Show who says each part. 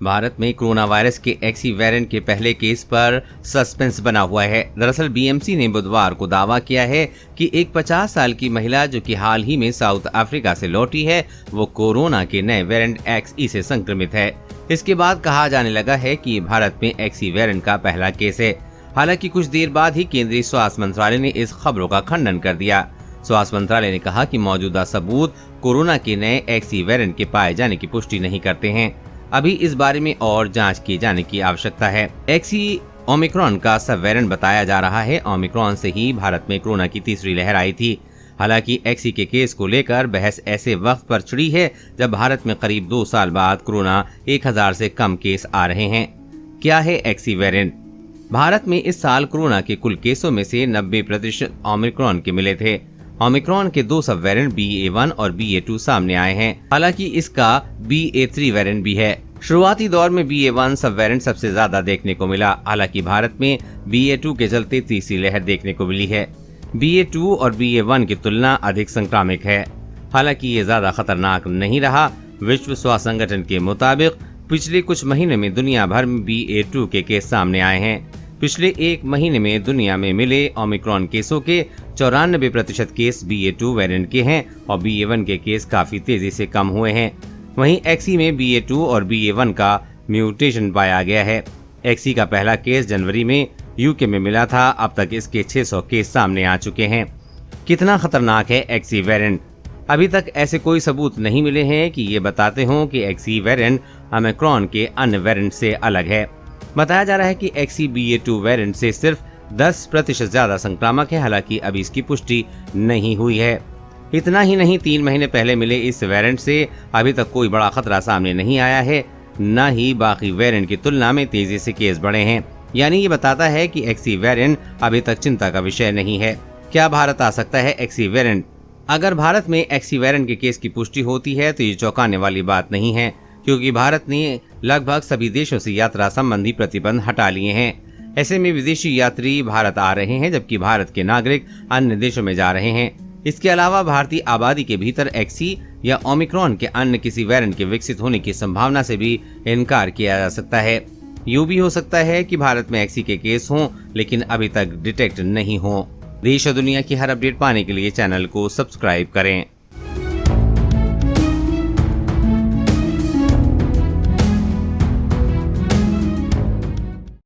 Speaker 1: भारत में corona virus के XC variant के पहले केस पर सस्पेंस बना हुआ है। दरअसल बीएमसी ने बुधवार को दावा किया है कि एक 50 साल की महिला जो कि हाल ही में साउथ अफ्रीका से लौटी है, वो कोरोना के नए वेरिएंट एक्सई से संक्रमित है। इसके बाद कहा जाने लगा है कि भारत में एक्सी वेरिएंट का पहला केस है। हालांकि कुछ देर बाद ही केंद्रीय स्वास्थ्य मंत्रालय ने इस खबरों का खंडन कर दिया। स्वास्थ्य मंत्रालय ने कहा कि मौजूदा सबूत कोरोना के नए एक्सी वेरिएंट के पाए जाने की पुष्टि नहीं करते हैं। अभी इस बारे में और जांच किए जाने की आवश्यकता है। एक्सी ओमिक्रॉन का सब वेरिएंट बताया जा रहा है। ओमिक्रॉन से ही भारत में कोरोना की तीसरी लहर आई थी। हालांकि एक्सी के केस को लेकर बहस ऐसे वक्त पर छिड़ी है जब भारत में करीब 2 साल बाद कोरोना 1000 से कम केस आ रहे हैं। क्या है एक्सी वेरिएंट? भारत में इस साल कोरोना के कुल केसों में से 90% ओमिक्रॉन के मिले थे। ओमिक्रॉन के 2 सब वेरिएंट BA.1 और BA.2 सामने आए हैं। हालांकि इसका BA.3 वेरिएंट भी है। शुरुआती दौर में BA.1 सब वेरिएंट सबसे ज्यादा देखने को मिला। हालांकि भारत में BA.2 के चलते तीसरी लहर देखने को मिली है। BA.2 और BA.1 की तुलना अधिक संक्रामक है। हालांकि ये ज्यादा खतरनाक नहीं रहा। विश्व स्वास्थ्य संगठन के मुताबिक पिछले कुछ महीने में दुनिया भर में BA.2 के केस सामने आए हैं। पिछले एक महीने में दुनिया में मिले ओमिक्रॉन केसों के 94% केस BA.2 वेरिएंट के हैं और BA.1 के केस काफी तेजी से कम हुए हैं। वहीं एक्सी में BA.2 और BA.1 का म्यूटेशन पाया गया है। एक्सी का पहला केस जनवरी में यूके में मिला था। अब तक इसके 600 केस सामने आ चुके हैं। कितना खतरनाक है एक्सी वेरिएंट? अभी तक ऐसे कोई सबूत नहीं मिले हैं कि ये बताते हों कि एक्सी वेरिएंट ओमिक्रॉन के अन्य वेरिएंट से अलग है। बताया जा रहा है कि एक्सी BA.2 वेरिएंट से सिर्फ 10% ज्यादा संक्रामक है। हालांकि अभी इसकी पुष्टि नहीं हुई है। इतना ही नहीं, 3 महीने पहले मिले इस वेरिएंट से अभी तक कोई बड़ा खतरा सामने नहीं आया है। न ही बाकी वेरिएंट की तुलना में तेजी से केस बढ़े हैं। यानी ये बताता है कि एक्सी वेरिएंट अभी तक चिंता का विषय नहीं है। क्या भारत आ सकता है एक्सी वेरिएंट? अगर भारत में एक्सी वेरिएंट के केस की पुष्टि होती है तो ये चौंकाने वाली बात नहीं है, क्योंकि भारत ने लगभग सभी देशों से यात्रा संबंधी प्रतिबंध हटा लिए हैं। ऐसे में विदेशी यात्री भारत आ रहे हैं, जबकि भारत के नागरिक अन्य देशों में जा रहे हैं। इसके अलावा भारतीय आबादी के भीतर एक्सी या ओमिक्रॉन के अन्य किसी वेरिएंट के विकसित होने की संभावना से भी इनकार किया जा सकता है। यूं भी हो सकता है कि भारत में एक्सी के केस हों, लेकिन अभी तक डिटेक्ट नहीं हों। देश और दुनिया की हर अपडेट पाने के लिए चैनल को सब्सक्राइब करें।